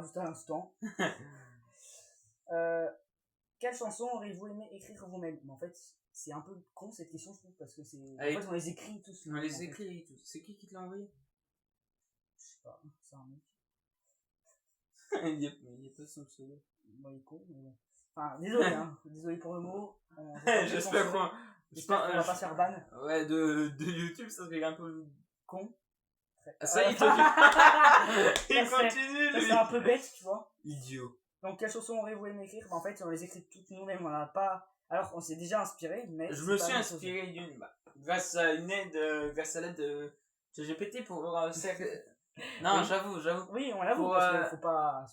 juste à l'instant. Quelle chanson auriez-vous aimé écrire vous-même? Mais en fait, c'est un peu con cette question, je trouve, parce que c'est. Allez. En fait, on les écrit tous. On les écrit tous. C'est qui te l'a envoyé? Je sais pas, c'est un mec. il y a pas son pseudo. Moi, il est con, mais bon. Enfin, désolé, hein. Désolé pour le mot. J'espère qu'on. J'espère qu'on va pas se faire ban. Ouais, de YouTube, ça serait un peu con. Ça, il te il continue, lui. C'est un peu bête, tu vois. Idiot. Donc, quelles chansons auriez-vous aimé écrire? Bah, en fait, on les écrit toutes nous-mêmes. On n'a pas. Alors, on s'est déjà inspiré, mais. Je me suis inspiré d'une. Grâce à une aide. Grâce à l'aide de GPT pour. Non, oui. j'avoue. Oui, on l'avoue, parce qu'il faut pas.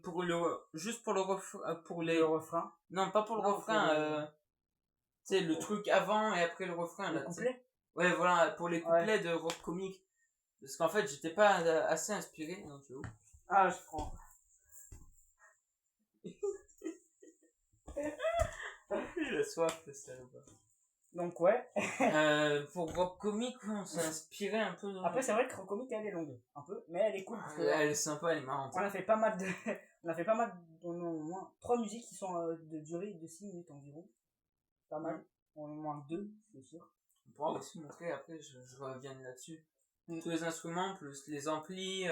Pour le. Juste pour le refrain. Pour les. Le refrain. Non, pas pour le refrain. Tu sais, le truc avant et après le refrain. Le couplet? Ouais, voilà, pour les couplets de rock comique. Parce qu'en fait, j'étais pas assez inspiré, donc c'est ouf. Ah, je prends. J'ai la soif, ça va. Donc, ouais. Pour rock comique, on s'est inspiré un peu. Après, c'est vrai que rock comique, elle est longue, un peu, mais elle est cool. Parce que, elle est sympa, elle est marrante. On a fait pas mal de. Au moins 3 musiques qui sont de durée de 6 minutes environ. Pas mal. Au moins 2, c'est sûr. On pourra aussi montrer après, je reviens là-dessus. Tous les instruments, plus les amplis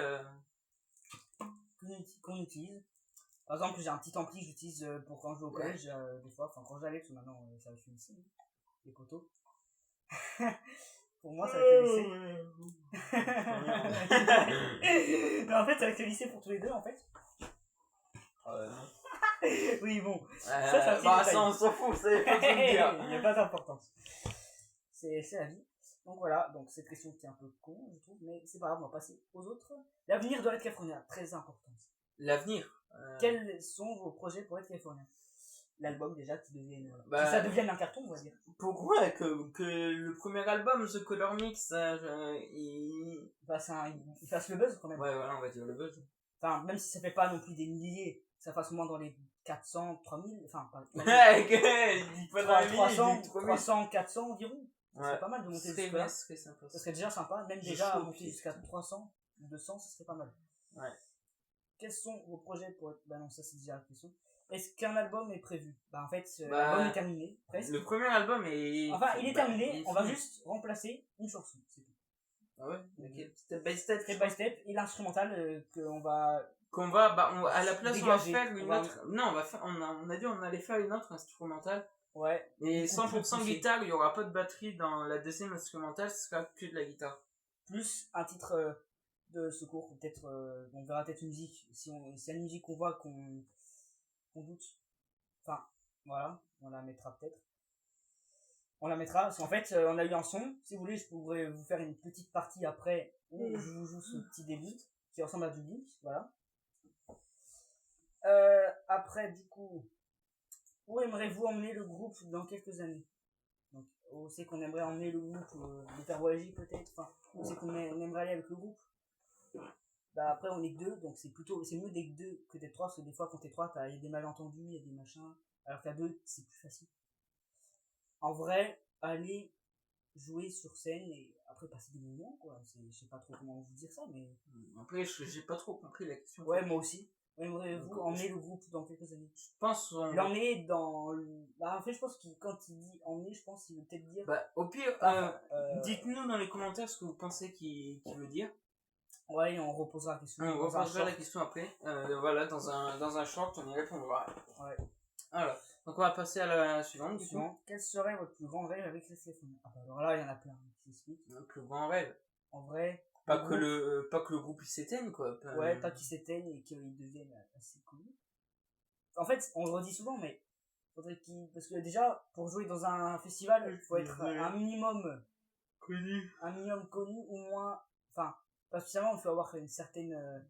qu'on utilise. Par exemple, j'ai un petit ampli que j'utilise pour quand je vais au collège, des fois. Enfin, quand j'allais, parce que maintenant, ça va finir ici. Les poteaux. Pour moi, ça va être le lycée. Mais en fait, ça va être le lycée pour tous les deux, en fait. Oui, bon. Ça on s'en fout, c'est pas de dire. Il n'y a pas d'importance. C'est la vie. Donc voilà, donc cette question qui est un peu con, je trouve, mais c'est pas grave, on va passer aux autres. L'avenir de Red California, très important. L'avenir Quels sont vos projets pour Red California? L'album déjà qui ça devienne un carton, on va dire. Pourquoi que le premier album, The Color Mix, il fasse le buzz quand même. Ouais, voilà, on va dire le buzz. Enfin, même si ça fait pas non plus des milliers, ça fasse au moins dans les 400, 3000, enfin pas. 300, 400 environ. Ça serait pas mal de monter jusqu'à là. Ça serait déjà sympa, même déjà monter jusqu'à 300, 200, ça serait pas mal. Ouais. Quels sont vos projets pour être... Bah non, ça c'est déjà la question. Est-ce qu'un album est prévu? Bah en fait, l'album est terminé, presque. Le premier album est... Enfin, il est terminé, on va juste remplacer une chanson, c'est tout. Ah ouais? Ok, step by step. Step by step, et l'instrumental qu'on va... à la place, on va faire une autre... Non, on a dit on allait faire une autre instrumentale. Ouais. Et 100% guitare, il n'y aura pas de batterie dans la deuxième instrumentale, ce sera que de la guitare. Plus un titre de secours, peut-être, on verra peut-être une musique, si y a une musique qu'on voit qu'on doute. Enfin, voilà, on la mettra peut-être. On la mettra, parce qu'en fait, on a eu un son, si vous voulez, je pourrais vous faire une petite partie après, où je vous joue ce petit début, qui ressemble à du Blink, voilà. Après, du coup, où aimeriez-vous emmener le groupe dans quelques années? Donc, où c'est qu'on aimerait emmener le groupe, le faire voyager peut-être, enfin, où c'est qu'on aimerait aller avec le groupe? Bah après on est que 2, donc c'est mieux d'être 2 que d'être 3, parce que des fois quand t'es 3, il y a des malentendus, il y a des machins, alors qu'à 2 c'est plus facile. En vrai, aller jouer sur scène et après passer des moments, quoi, je sais pas trop comment vous dire ça, mais... Après j'ai pas trop compris la question. Ouais, moi aussi. Aimeriez-vous emmener le groupe dans quelques années? Je pense l'emmener dans... Bah en fait je pense que quand il dit emmener, je pense qu'il veut peut-être dire... Bah au pire, dites-nous dans les commentaires ce que vous pensez qu'il veut dire. Ouais, et on reposera la question. On reposera la question après. Voilà, dans un short, on y répondra. Ouais. Alors, donc on va passer à la suivante. Quel serait votre plus grand rêve avec les téléphones? Ah bah alors là, il y en a plein. Le plus grand rêve. En vrai. Pas que le groupe il s'éteigne, quoi. Ouais, pas qu'il s'éteigne et qu'il devienne assez connus. En fait, on le redit souvent, mais faudrait parce que déjà, pour jouer dans un festival, il faut être un minimum connu. Un minimum connu, au moins. Enfin, pas spécialement, il faut avoir une certaine.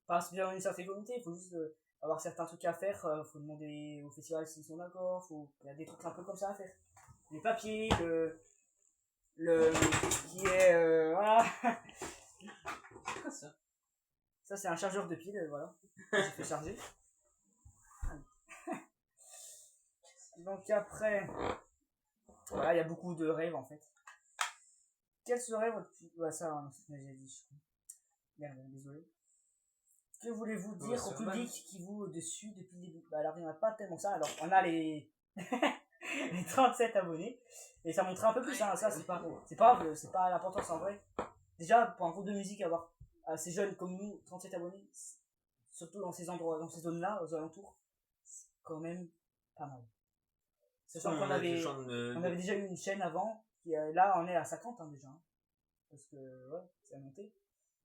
Pas spécialement une certaine volonté, il faut juste avoir certains trucs à faire. Faut demander au festival s'ils sont d'accord. Il y a des trucs un peu comme ça à faire. Les papiers, qui est. Voilà. C'est quoi ça? Ça, c'est un chargeur de piles, voilà. J'ai fait charger. Donc après, voilà, il y a beaucoup de rêves en fait. Quel serait votre... Ouais, ça, j'ai dit, je crois. Merde, désolé. Que voulez-vous Ouais, dire c'est au vrai. public qui vous dessus depuis le début? Bah alors il n'y en a pas tellement ça. Alors on a les les 37 abonnés et ça montrait un peu plus. Hein. Ça c'est pas l'importance en vrai. Déjà pour un groupe de musique avoir assez jeune comme nous 37 abonnés, surtout dans ces endroits, dans ces zones-là aux alentours, c'est quand même pas mal. Sachant qu'on on avait déjà eu une chaîne avant qui là on est à 50 hein, déjà. Hein. Parce que ouais, ça a monté.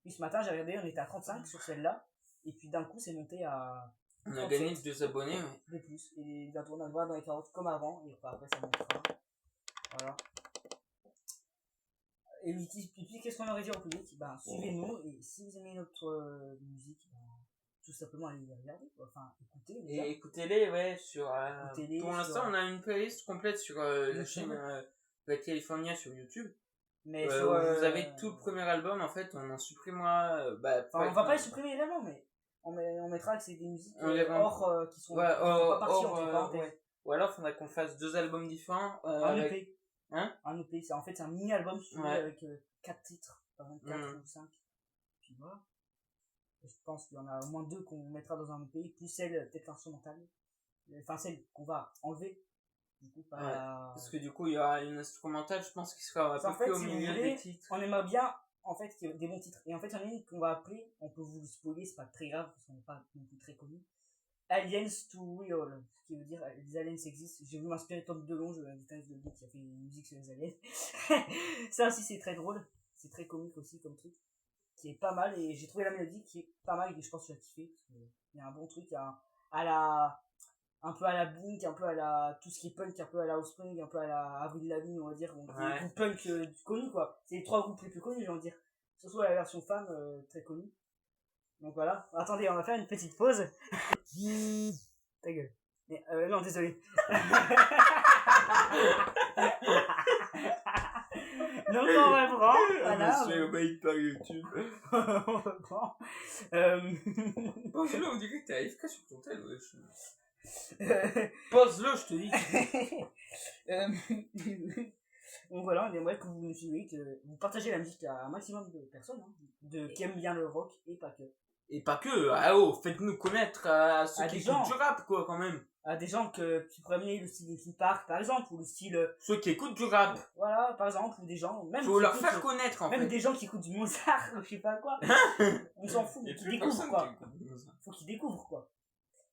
Puis ce matin j'ai regardé, on était à 35 sur celle-là. Et puis d'un coup, c'est monté à. On a gagné 2 abonnés, ouais. De plus. Et bientôt, on va le voir dans les carottes comme avant. Et après, ça montera. Voilà. Et puis, qu'est-ce qu'on aurait dit au public? Ben, suivez-nous. Et si vous aimez notre musique, ben, tout simplement, allez les regarder. Quoi. Enfin, écoutez. Et écoutez-les, ouais. Écoutez-les pour l'instant, on a une playlist complète sur la chaîne Red California sur YouTube. Mais vous avez tout le premier album, en fait, on en supprimera. On va pas les supprimer évidemment, mais on mettra que c'est des musiques hors qui sont pas parties entre parenthèses. Ouais. Ou alors, il faudrait qu'on fasse 2 albums différents. Un EP. Hein? Un EP, en fait, c'est un mini-album avec 4 titres, par exemple 4 ou 5. Puis voilà. Et je pense qu'il y en a au moins 2 qu'on mettra dans un EP, plus celle peut-être instrumentale. Enfin, celle qu'on va enlever. Du coup, parce que du coup, il y aura une instrumentale, je pense, qui sera à peu près au milieu des titres. On aimerait bien, en fait, qu'il y ait des bons titres. Et en fait, il y en a une qu'on va appeler, on peut vous le spoiler, c'est pas très grave, parce qu'on n'est pas non plus très connu. Aliens to Real, ce qui veut dire les aliens existent. J'ai voulu m'inspirer de Tom DeLonge, le guitariste de Beat qui a fait une musique sur les aliens. Ça aussi, c'est très drôle, c'est très comique aussi comme truc, qui est pas mal. Et j'ai trouvé la mélodie qui est pas mal et que je pense que tu vas kiffer. Parce qu'il y a un bon truc un peu à la Blink, un peu à la tout ce qui est punk, un peu à la Offspring, un peu à la Avril Lavigne, on va dire, donc des groupes punk connus quoi. C'est les 3 groupes les plus connus, j'ai envie de dire. Surtout la version femme très connue. Donc voilà. Attendez, on va faire une petite pause. Ta gueule. Mais, non, désolé. Donc on reprend. Voilà. Monsieur obéit par YouTube. On reprend. Pose-le, on dirait que t'es AFK sur ton tel, wesh. Pose-le, je te dis. Donc voilà, on aimerait que vous nous suiviez, que vous partagez la musique à un maximum de personnes, hein, qui aiment bien le rock et pas que. Et pas que, faites-nous connaître à ceux qui écoutent du rap, quoi, quand même. À des gens qui pourraient amener le style Linkin Park, par exemple, ou le style. Ceux qui écoutent du rap. Voilà, par exemple, ou des gens. Même faut leur faire connaître, en fait. Même des gens qui écoutent du Mozart, je sais pas quoi. On s'en fout, mais qui découvrent, quoi. Faut qu'ils découvrent, quoi.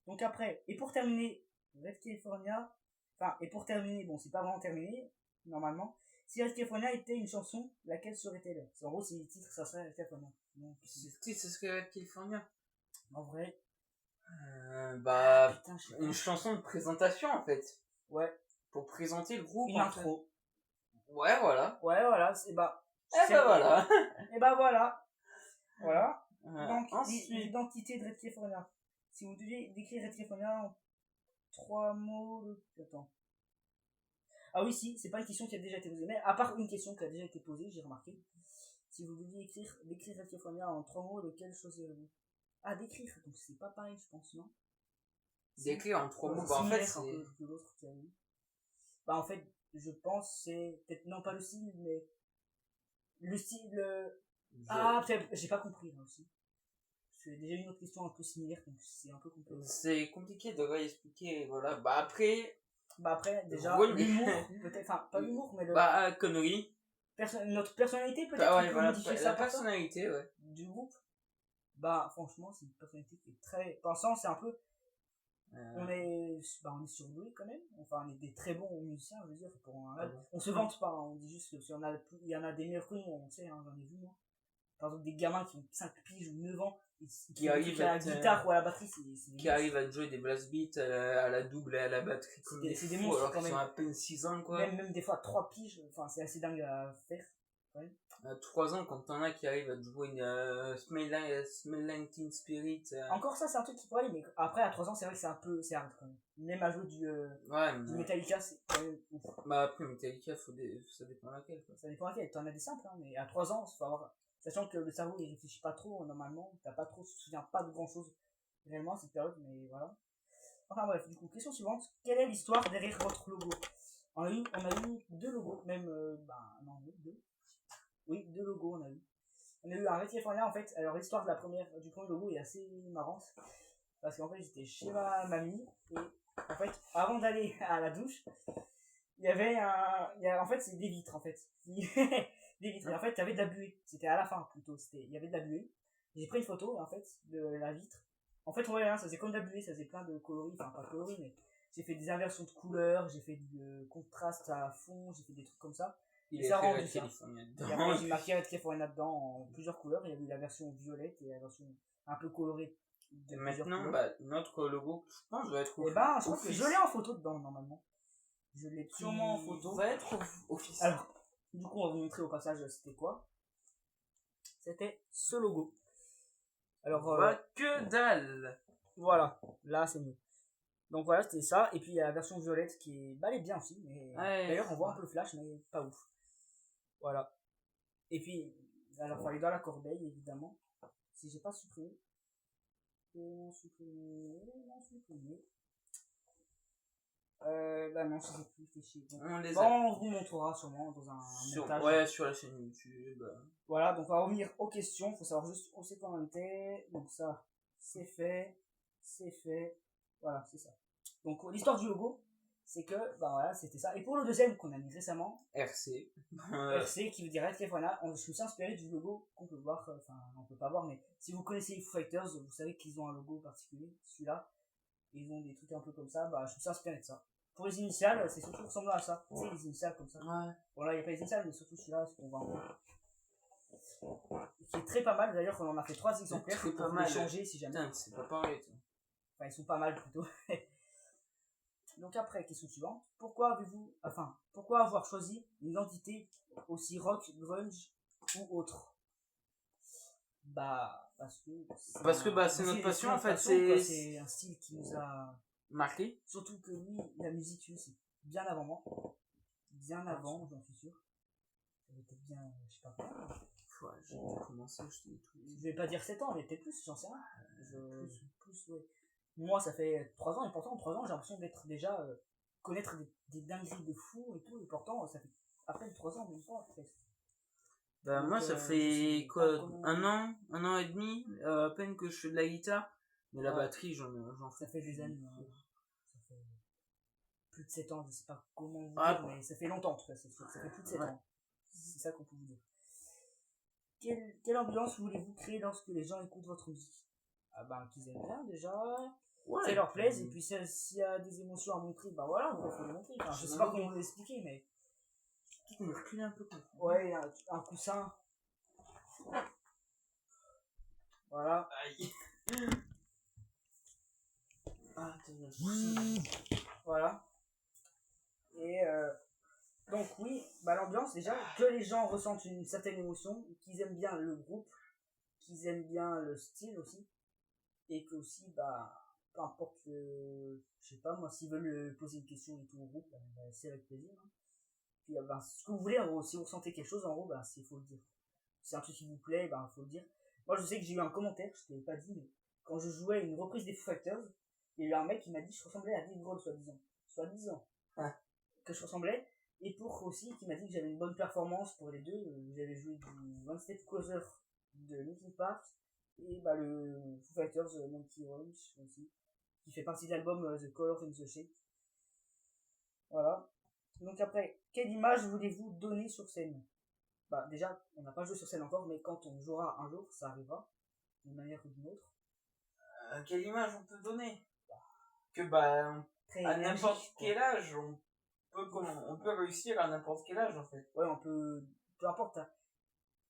Donc après, et pour terminer, Red California. Enfin, et pour terminer, bon, c'est pas vraiment terminé, normalement. Si Red California était une chanson, laquelle serait-elle? En gros, si le titre, ça serait Red California. Donc, le titre, ce serait Red California. En vrai. Putain, une chanson de présentation, en fait. Ouais. Pour présenter le groupe. Une intro. Ouais, voilà. Ouais, voilà. Voilà. Et bah voilà. Voilà. Donc, ensuite, l'identité de Red California. Si vous deviez décrire Red California en 3 mots, attends. Ah oui, si, c'est pas une question qui a déjà été posée, mais à part une question qui a déjà été posée, j'ai remarqué. Si vous deviez décrire Red California en 3 mots, lequel choisirez-vous? Ah, décrire, donc c'est pas pareil, je pense, non? Décrire en 3 mots, en fait, c'est. Un peu que l'autre qui a eu. En fait, je pense c'est peut-être non pas le style, mais le style. Ah, peut-être, j'ai pas compris là aussi. C'est déjà une autre question un peu similaire, donc c'est un peu compliqué. C'est compliqué de réexpliquer, voilà. Après, déjà, l'humour, peut-être, enfin, pas l'humour, mais connerie. Notre personnalité, peut-être, modifier la personnalité, ouais. Du groupe. Franchement, c'est une personnalité qui est très pensant, c'est un peu. On est surdoué quand même, enfin, on est des très bons musiciens, je veux dire, on se vante pas, on dit juste que si il y en a des meilleurs que nous, on sait, hein, j'en ai vu moi. Par exemple, des gamins qui ont 5 piges ou 9 ans, qui arrivent à la guitare ou à la batterie, qui arrivent à jouer des blast beats à la double et à la batterie comme c'est des monstres alors quand qu'ils même. sont à peine 6 ans, quoi. Même des fois 3 piges, enfin, c'est assez dingue à faire. Ouais. À 3 ans, quand t'en as qui arrivent à jouer une Smell Like Teen Spirit. Encore ça, c'est un truc qui pourrait aller, mais après, à 3 ans, c'est vrai que c'est hard quand même. Même à jouer du Metallica, c'est quand même ouf. Après, Metallica, ça dépend laquelle, quoi. Ça dépend laquelle, t'en as des simples, hein, mais à 3 ans, il faut avoir. Sachant que le cerveau, il réfléchit pas trop, normalement, tu te souviens pas de grand chose réellement à cette période, mais voilà. Enfin bref, du coup, question suivante. Quelle est l'histoire derrière votre logo? On a eu 2 logos, même, 2. Oui, 2 logos on a eu. On a eu un Red California en fait. Alors l'histoire du premier logo est assez marrante. Parce qu'en fait j'étais chez ma mamie et en fait avant d'aller à la douche, il y avait en fait c'est des vitres en fait. Des vitres. Et en fait il y avait de la buée. C'était à la fin plutôt. Il y avait de la buée. J'ai pris une photo en fait de la vitre. En fait on voyait ça faisait comme de la buée, ça faisait plein de coloris, enfin pas de coloris mais j'ai fait des inversions de couleurs, j'ai fait du contraste à fond, j'ai fait des trucs comme ça. Il Et est ça rend fait du ça. dedans. Et après j'ai marqué Red California dedans en plusieurs couleurs. Il y a eu la version violette et la version un peu colorée. Et maintenant, bah, notre logo, je pense, va être et ben, je crois que je l'ai en photo dedans normalement. Je l'ai sûrement en photo. Va être officiel. Alors, du coup, on va vous montrer au passage c'était quoi. C'était ce logo. Alors, que dalle. Voilà, là c'est mieux. Donc voilà, c'était ça. Et puis il y a la version violette qui est, bah, elle est bien aussi. Mais d'ailleurs, on voit un peu le flash, mais pas ouf. Voilà. Et puis, alors, il fallait dans la corbeille, évidemment. Si j'ai pas supprimé. Bah non, c'est plus fichier. On vous montrera sûrement dans un montage. Ouais, sur la chaîne YouTube. Voilà, donc on va revenir aux questions. Faut savoir juste où c'est qu'on en était. Donc ça, c'est fait. C'est fait. Voilà, c'est ça. Donc l'histoire du logo, c'est que, bah voilà, c'était ça. Et pour le deuxième qu'on a mis récemment, RC. RC qui veut dire Red California, on se inspiré du logo qu'on peut voir, enfin on peut pas voir, mais si vous connaissez les Foo Fighters, vous savez qu'ils ont un logo particulier, celui-là. Ils ont des trucs un peu comme ça, bah je me suis inspiré de ça. Pour les initiales, c'est surtout ressemblant à ça. Tu sais, les initiales comme ça. Ouais. Bon là, il n'y a pas les initiales, mais surtout celui-là, ce qu'on voit en haut. Qui est très pas mal, d'ailleurs, on en a fait 3 exemplaires pour les changer si jamais. Putain, c'est pas pareil, toi. Enfin, ils sont pas mal plutôt. Donc après, question suivante. Pourquoi avoir choisi une identité aussi rock, grunge ou autre? Bah, parce que c'est notre passion, en fait. C'est un style qui nous a marqué. Surtout que lui, la musique, c'est bien avant moi. Bien avant, j'en suis sûr. Ça va être bien, je sais pas quoi. J'ai commencé, je vais pas dire 7 ans, mais peut-être plus, j'en sais rien. Plus, ouais. Moi, ça fait 3 ans, et pourtant, 3 ans, j'ai l'impression d'être déjà, connaître des dingueries de fou et tout, et pourtant, ça fait à peine 3 ans, même pas, presque. Bah, moi, ça fait quoi, un an et demi, à peine que je fais de la guitare, mais la batterie, j'en fais. Ça fait des années, ça fait plus de 7 ans, je sais pas comment vous dire, mais ça fait longtemps, en tout cas, ça fait plus de 7 ans. C'est ça qu'on peut vous dire. Quelle ambiance voulez-vous créer lorsque les gens écoutent votre musique? Ah bah, qu'ils aiment bien déjà, ça leur plaise, et puis s'il y a des émotions à montrer, bah voilà, on va les montrer. Enfin, je sais pas comment vous l'expliquer, mais. On va reculer un peu. Ouais, un coussin. Voilà. Aïe. Voilà. Et donc oui, bah l'ambiance déjà, que les gens ressentent une certaine émotion, qu'ils aiment bien le groupe, qu'ils aiment bien le style aussi, et que aussi, bah, peu importe je sais pas moi, s'ils veulent poser une question et tout au groupe, bah, c'est avec plaisir. Hein. Puis bah, ce que vous voulez, en gros, si vous ressentez quelque chose, en gros, bah, faut le dire. Si c'est un truc qui vous plaît, bah, faut le dire. Moi, je sais que j'ai eu un commentaire, je t'avais pas dit, mais quand je jouais une reprise des Foo Fighters, il y a eu un mec qui m'a dit que je ressemblais à Dave Grohl, soi-disant. Ouais. Que je ressemblais, et pour aussi, qui m'a dit que j'avais une bonne performance pour les deux. J'avais joué du One Step Closer de Linkin Park, et bah, le Foo Fighters Monkey Orange aussi, qui fait partie de l'album The Color in the Shape. Voilà. Donc après, quelle image voulez-vous donner sur scène? Bah déjà, on n'a pas joué sur scène encore, mais quand on jouera un jour, ça arrivera, d'une manière ou d'une autre. Quelle image on peut donner? Que bah, à n'importe quel âge, on peut réussir à n'importe quel âge en fait. Ouais, on peut, peu importe,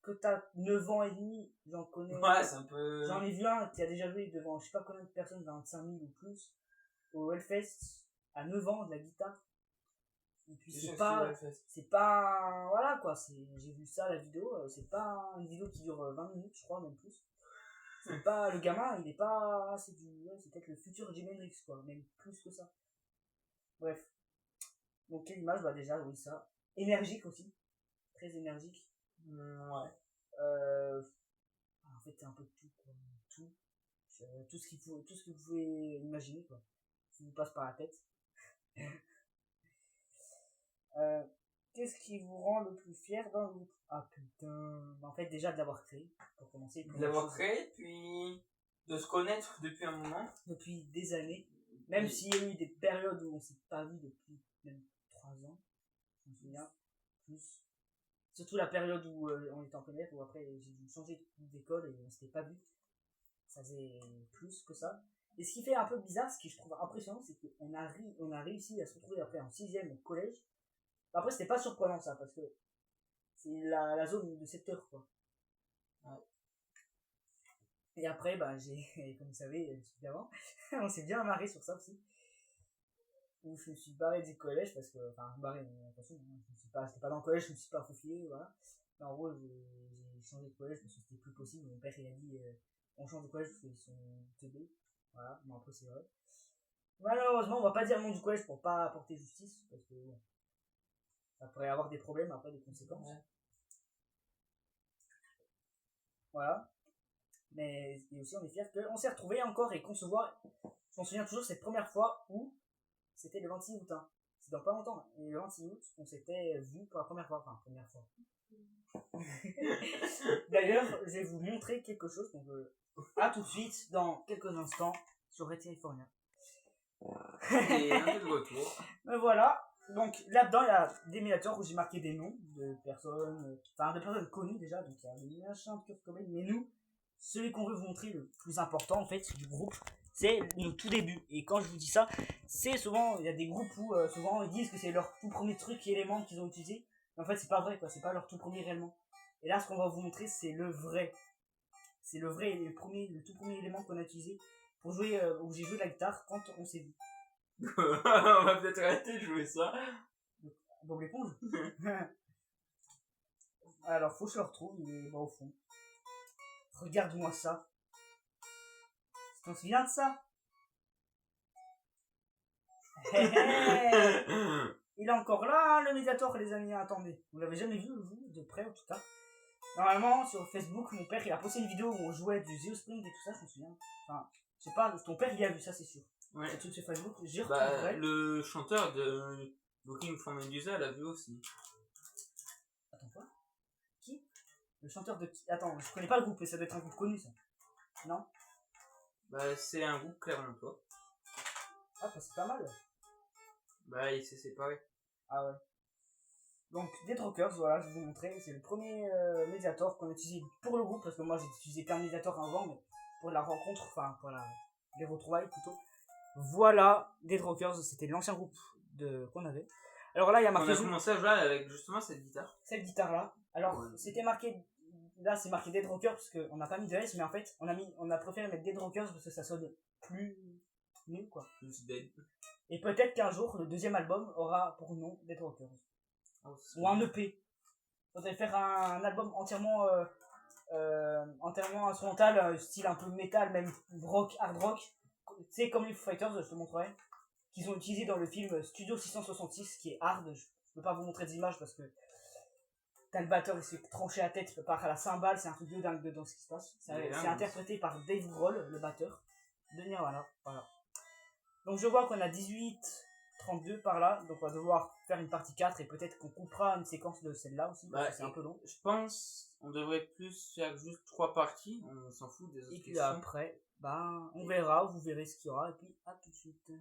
que t'as 9 ans et demi, j'en connais. Ouais, c'est un peu. J'en ai vu un qui a déjà joué devant je sais pas combien de personnes, 25 000 ou plus, au Hellfest, à 9 ans, de la guitare. Et puis c'est pas, voilà quoi, j'ai vu ça, la vidéo, c'est pas une vidéo qui dure 20 minutes, je crois, même plus. C'est pas, le gamin, il est pas, c'est peut-être le futur Jimi Hendrix, quoi, même plus que ça. Bref. Donc, quelle image? Bah, déjà, oui, ça. Énergique aussi. Très énergique. Ouais. En fait, c'est un peu tout, quoi. Tout ce que vous pouvez imaginer, quoi. Qui vous passe par la tête. qu'est-ce qui vous rend le plus fier dans le groupe? Ah putain. En fait, déjà de l'avoir créé, pour commencer. De l'avoir créé, puis de se connaître depuis un moment. Depuis des années. Même s'il y a eu des périodes où on s'est pas vu depuis même 3 ans. Je me souviens. Plus. Surtout la période où on était en première, où après j'ai dû changer d'école et on s'était pas vu. Ça faisait plus que ça. Et ce qui fait un peu bizarre, ce que je trouve impressionnant, c'est qu'on a réussi à se retrouver après en 6ème au collège. Après, c'était pas surprenant ça, parce que c'est la zone de secteur, quoi. Ouais. Et après, bah, comme vous savez, évidemment, on s'est bien marré sur ça aussi. Où je me suis barré du collège, parce que, enfin, barré, attention, j'étais pas dans le collège, je me suis pas faufilé, voilà. Mais en gros, j'ai changé de collège parce que c'était plus possible. Mon père, il a dit, on change de collège parce qu'ils sont teubés. Voilà, mais après, c'est vrai. Malheureusement, on va pas dire le nom du collège pour pas apporter justice, parce que, bon, ça pourrait avoir des problèmes après, des conséquences. Ouais. Voilà. Mais et aussi, on est fiers qu'on s'est retrouvés encore et qu'on se voit. Je m'en souviens toujours cette première fois où c'était le 26 août. Hein. C'est dans pas longtemps. Et le 26 août, on s'était vu pour la première fois. Enfin, première fois. D'ailleurs, je vais vous montrer quelque chose. Donc, à tout de suite, dans quelques instants, sur Red California. Et un peu de retour. Mais voilà. Donc là-dedans, il y a des miniatures où j'ai marqué des noms de personnes, enfin de personnes connues déjà. Donc il y a le machin de Kurt Cobain. Mais nous, celui qu'on veut vous montrer le plus important en fait du groupe, c'est nos tout début. Et quand je vous dis ça, c'est souvent, il y a des groupes où souvent ils disent que c'est leur tout premier truc et élément qu'ils ont utilisé. Mais en fait, c'est pas vrai, quoi. C'est pas leur tout premier réellement. Et là, ce qu'on va vous montrer, c'est le vrai. C'est le vrai, le tout premier élément qu'on a utilisé pour jouer, où j'ai joué de la guitare quand on s'est vu. On va peut-être arrêter de jouer ça. Bob l'éponge. Alors, faut que je le retrouve, il est au fond. Regarde-moi ça. Tu t'en souviens de ça? Il est encore là, hein, le Mediator, les amis. Attendez, vous l'avez jamais vu, vous, de près en tout cas. Normalement, sur Facebook, mon père, il a posté une vidéo où on jouait du Zeo Spring et tout ça, je me souviens. Enfin, je sais pas, ton père, il a vu ça, c'est sûr. Ouais. C'est tout sur Facebook, j'y retrouverai. Le chanteur de Looking for Medusa l'a vu aussi. Attends, quoi? Qui? Le chanteur de qui? Attends, je connais pas le groupe, mais ça doit être un groupe connu, ça. Non? Bah, c'est un groupe clermontois. Ah, bah, c'est pas mal. Bah, il s'est séparé. Ah ouais. Donc, Dead Rockers, voilà, je vais vous montrer. C'est le premier Mediator qu'on a utilisé pour le groupe, parce que moi j'ai utilisé plein de Mediator avant, mais pour la rencontre, enfin, pour les retrouvailles plutôt. Voilà, Dead Rockers, c'était l'ancien groupe qu'on avait. Alors là, il y a marqué. On a commencé à jouer avec justement cette guitare. Cette guitare-là. Alors, c'était marqué. Là, c'est marqué Dead Rockers parce qu'on n'a pas mis de S, mais en fait, on a préféré mettre Dead Rockers parce que ça sonne plus nul, quoi. Plus dead. Et peut-être qu'un jour, le deuxième album aura pour nom Dead Rockers. Oh, ou un EP. Faudrait faire un album entièrement instrumental, style un peu métal, même rock, hard rock. Tu sais, comme les Foo Fighters, je te montrerai, qu'ils ont utilisé dans le film Studio 666, qui est hard. Je peux pas vous montrer des images parce que t'as le batteur, il se fait trancher la tête par la cymbale, c'est un truc de dingue dedans ce qui se passe. C'est interprété par Dave Grohl, le batteur de Nirvana. Voilà. Donc je vois qu'on a 18-32 par là, donc on va devoir faire une partie 4 et peut-être qu'on coupera une séquence de celle-là aussi, parce que c'est un peu long. Je pense on devrait plus faire juste 3 parties, on s'en fout des autres questions. Et puis après, on verra, vous verrez ce qu'il y aura, et puis à tout de suite.